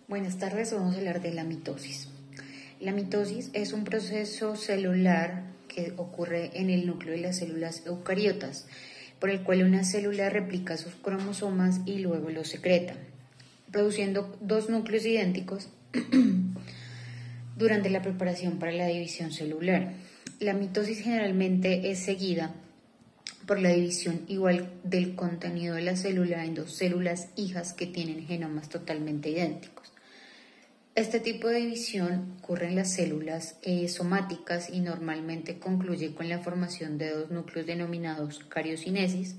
Buenas tardes, vamos a hablar de la mitosis. La mitosis es un proceso celular que ocurre en el núcleo de las células eucariotas, por el cual una célula replica sus cromosomas y luego los secreta, produciendo dos núcleos idénticos durante la preparación para la división celular. La mitosis generalmente es seguida por la división igual del contenido de la célula en dos células hijas que tienen genomas totalmente idénticos. Este tipo de división ocurre en las células somáticas y normalmente concluye con la formación de dos núcleos denominados cariocinesis,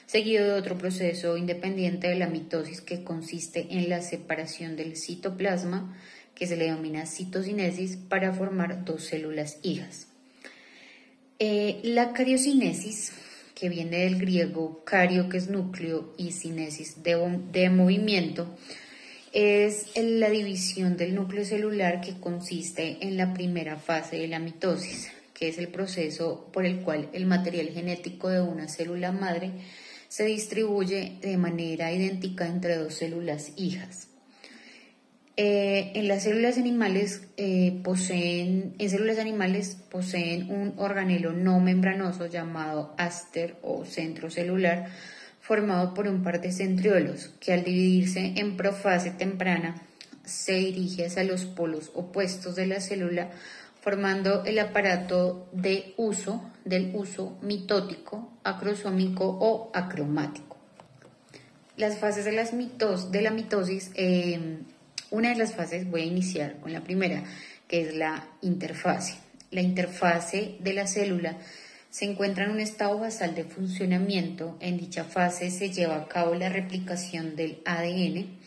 seguido de otro proceso independiente de la mitosis que consiste en la separación del citoplasma, que se le denomina citocinesis, para formar dos células hijas. La cariocinesis, que viene del griego cario, que es núcleo, y cinesis de movimiento, es la división del núcleo celular que consiste en la primera fase de la mitosis, que es el proceso por el cual el material genético de una célula madre se distribuye de manera idéntica entre dos células hijas. En las células animales poseen un organelo no membranoso llamado áster o centro celular, formado por un par de centriolos que al dividirse en profase temprana se dirige hacia los polos opuestos de la célula, formando el aparato del uso mitótico, acrosómico o acromático. Las fases de la mitosis, una de las fases, voy a iniciar con la primera, que es la interfase. La interfase de la célula se encuentra en un estado basal de funcionamiento. En dicha fase se lleva a cabo la replicación del ADN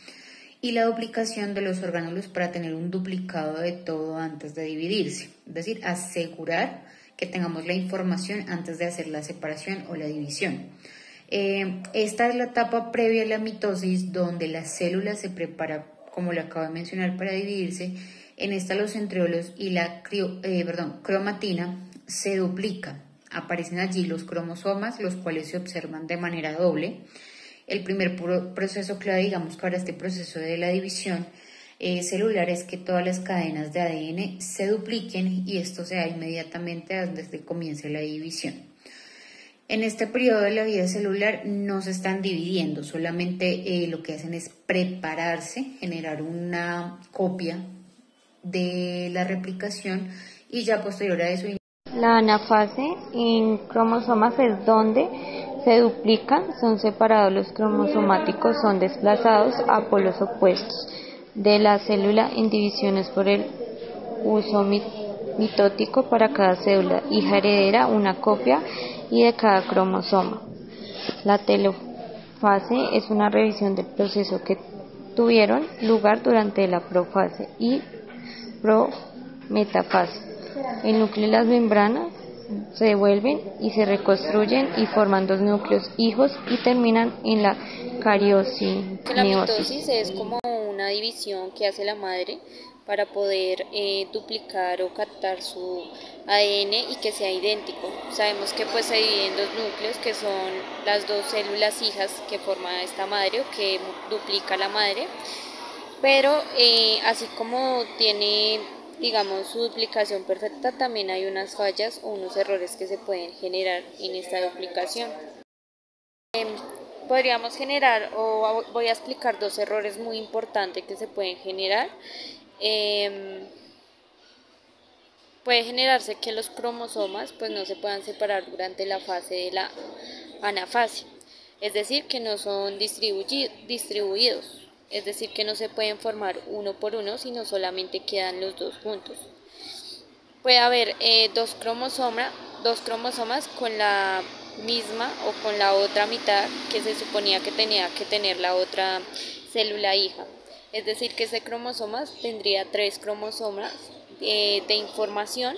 y la duplicación de los orgánulos para tener un duplicado de todo antes de dividirse, es decir, asegurar que tengamos la información antes de hacer la separación o la división. Esta es la etapa previa a la mitosis, donde la célula se prepara, como lo acabo de mencionar, para dividirse. En esta los centriolos y la cromatina se duplican. Aparecen allí los cromosomas, los cuales se observan de manera doble. El primer proceso clave, digamos que ahora este proceso de la división celular, es que todas las cadenas de ADN se dupliquen, y esto se da inmediatamente desde que comience la división. En este periodo de la vida celular no se están dividiendo, solamente lo que hacen es prepararse, generar una copia de la replicación, y ya posterior a eso. La anafase en cromosomas es donde se duplican, son separados los cromosomáticos, son desplazados a polos opuestos de la célula en divisiones por el uso mitótico para cada célula hija heredera, una copia y de cada cromosoma. La telofase es una revisión del proceso que tuvieron lugar durante la profase y prometafase. El núcleo y las membranas se devuelven y se reconstruyen y forman dos núcleos hijos y terminan en la cariocineosis. La mitosis es como una división que hace la madre para poder duplicar o captar su ADN y que sea idéntico. Sabemos que pues se divide en dos núcleos, que son las dos células hijas que forma esta madre o que duplica la madre, pero así como tiene, digamos, su duplicación perfecta, también hay unas fallas o unos errores que se pueden generar en esta duplicación. Podríamos generar, o voy a explicar dos errores muy importantes que se pueden generar. Puede generarse que los cromosomas pues no se puedan separar durante la fase de la anafase, es decir, que no son distribuidos. Es decir, que no se pueden formar uno por uno, sino solamente quedan los dos juntos. Puede haber dos cromosomas con la misma o con la otra mitad que se suponía que tenía que tener la otra célula hija. Es decir, que ese cromosoma tendría tres cromosomas de información,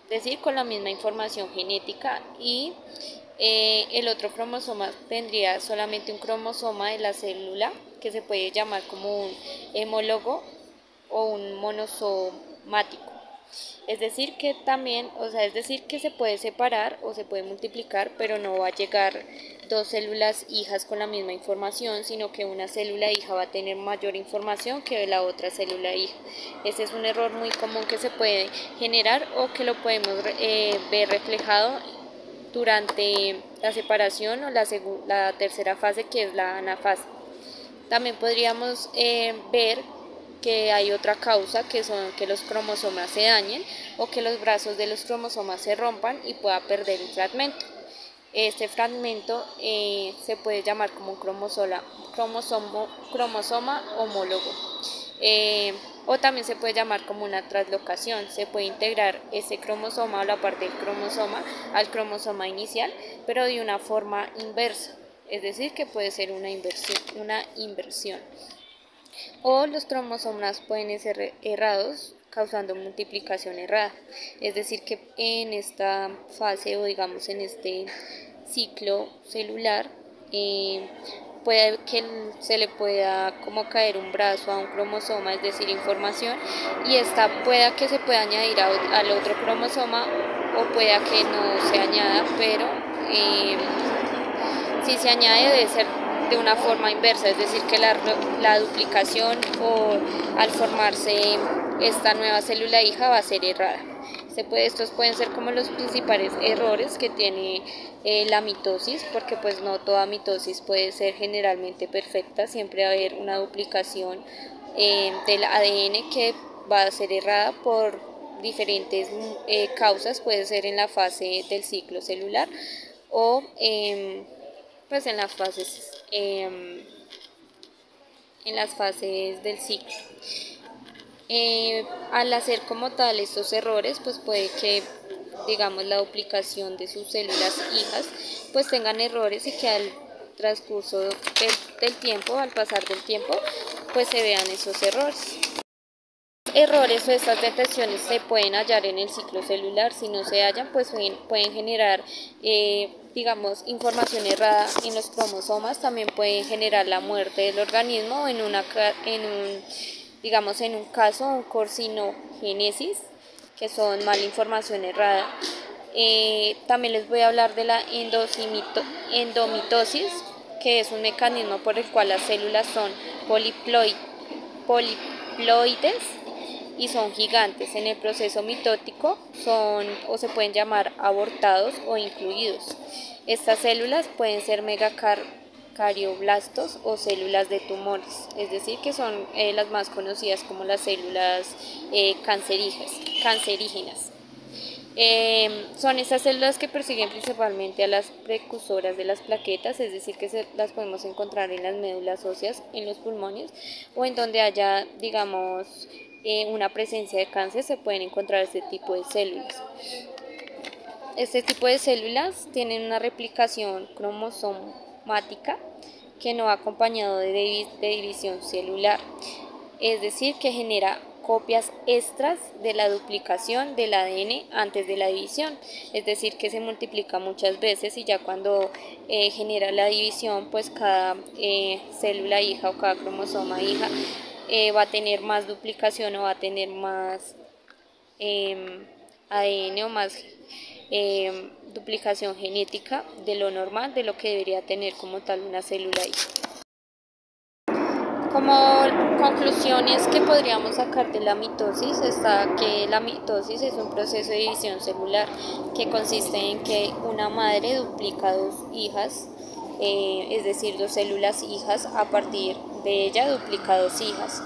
es decir, con la misma información genética, y el otro cromosoma tendría solamente un cromosoma de la célula, que se puede llamar como un homólogo o un monosomático. Es decir que también, es decir que se puede separar o se puede multiplicar, pero no va a llegar dos células hijas con la misma información, sino que una célula hija va a tener mayor información que la otra célula hija. Este es un error muy común que se puede generar o que lo podemos ver reflejado durante la separación o la tercera fase, que es la anafase. También podríamos ver que hay otra causa, que son que los cromosomas se dañen o que los brazos de los cromosomas se rompan y pueda perder un fragmento. Este fragmento se puede llamar como un cromosoma homólogo, o también se puede llamar como una translocación. Se puede integrar ese cromosoma o la parte del cromosoma al cromosoma inicial, pero de una forma inversa, es decir, que puede ser una inversión. O los cromosomas pueden ser errados, causando multiplicación errada. Es decir, que en esta fase, o digamos en este ciclo celular, puede que se le pueda como caer un brazo a un cromosoma, es decir, información, y esta pueda que se pueda añadir al otro cromosoma, o pueda que no se añada, pero si se añade debe ser de una forma inversa, es decir, que la duplicación o al formarse esta nueva célula hija va a ser errada. Estos pueden ser como los principales errores que tiene la mitosis, porque pues no toda mitosis puede ser generalmente perfecta, siempre va a haber una duplicación del ADN que va a ser errada por diferentes causas. Puede ser en la fase del ciclo celular o pues en las fases del ciclo. Al hacer como tal estos errores, pues puede que, digamos, la duplicación de sus células hijas pues tengan errores, y que al transcurso del tiempo, al pasar del tiempo, pues se vean esos errores. Errores o estas detecciones se pueden hallar en el ciclo celular. Si no se hallan, pues pueden generar digamos, información errada en los cromosomas. También pueden generar la muerte del organismo, o en un caso, un carcinogénesis, que son mala información errada. También les voy a hablar de la endomitosis, que es un mecanismo por el cual las células son poliploides y son gigantes. En el proceso mitótico se pueden llamar abortados o incluidos. Estas células pueden ser megacardioblastos o células de tumores, es decir, que son las más conocidas como las células cancerígenas. Son estas células que persiguen principalmente a las precursoras de las plaquetas, es decir, que las podemos encontrar en las médulas óseas, en los pulmones, o en donde haya, digamos, una presencia de cáncer, se pueden encontrar este tipo de células. Este tipo de células tienen una replicación cromosomática que no va acompañado de división celular, es decir, que genera copias extras de la duplicación del ADN antes de la división, es decir, que se multiplica muchas veces, y ya cuando genera la división, pues cada célula hija o cada cromosoma hija va a tener más duplicación, o va a tener más ADN o más duplicación genética de lo normal, de lo que debería tener como tal una célula hija. Como conclusiones que podríamos sacar de la mitosis está que la mitosis es un proceso de división celular que consiste en que una madre duplica dos hijas, es decir, dos células hijas. A partir de ella duplica dos hijas.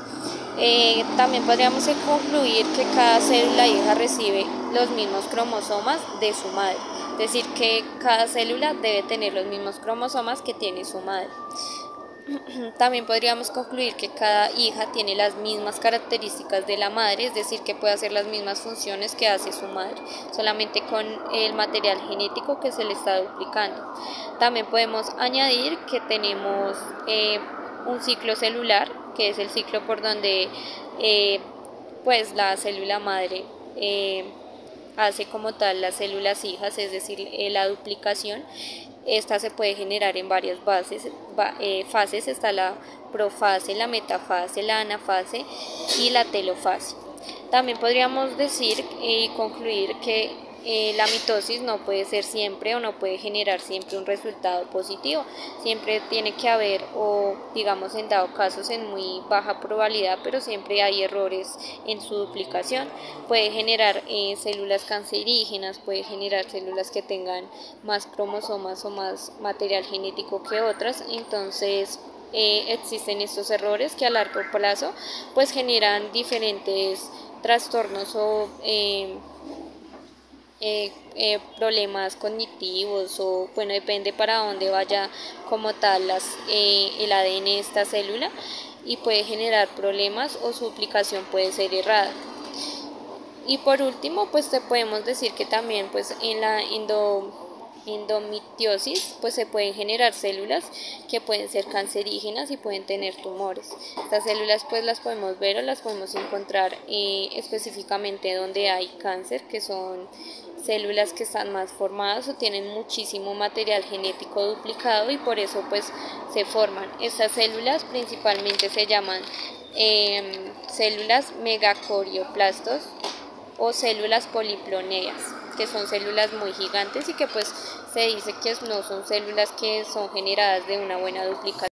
También podríamos concluir que cada célula hija recibe los mismos cromosomas de su madre, es decir, que cada célula debe tener los mismos cromosomas que tiene su madre. También podríamos concluir que cada hija tiene las mismas características de la madre, es decir, que puede hacer las mismas funciones que hace su madre, solamente con el material genético que se le está duplicando. También podemos añadir que tenemos un ciclo celular, que es el ciclo por donde pues la célula madre hace como tal las células hijas, es decir, la duplicación. Esta se puede generar en varias fases, está la profase, la metafase, la anafase y la telofase. También podríamos decir y concluir que la mitosis no puede ser siempre o no puede generar siempre un resultado positivo. Siempre tiene que haber, o digamos en dado casos en muy baja probabilidad, pero siempre hay errores en su duplicación. Puede generar células cancerígenas, puede generar células que tengan más cromosomas o más material genético que otras. Entonces existen estos errores que a largo plazo pues generan diferentes trastornos o problemas cognitivos, o bueno, depende para dónde vaya como tal el ADN de esta célula, y puede generar problemas o su duplicación puede ser errada. Y por último, pues te podemos decir que también pues en la endometriosis pues se pueden generar células que pueden ser cancerígenas y pueden tener tumores. Estas células pues las podemos ver o las podemos encontrar específicamente donde hay cáncer, que son células que están más formadas o tienen muchísimo material genético duplicado, y por eso pues se forman. Estas células principalmente se llaman células megacorioplástos o células poliploideas, que son células muy gigantes y que pues se dice que no son células que son generadas de una buena duplicación.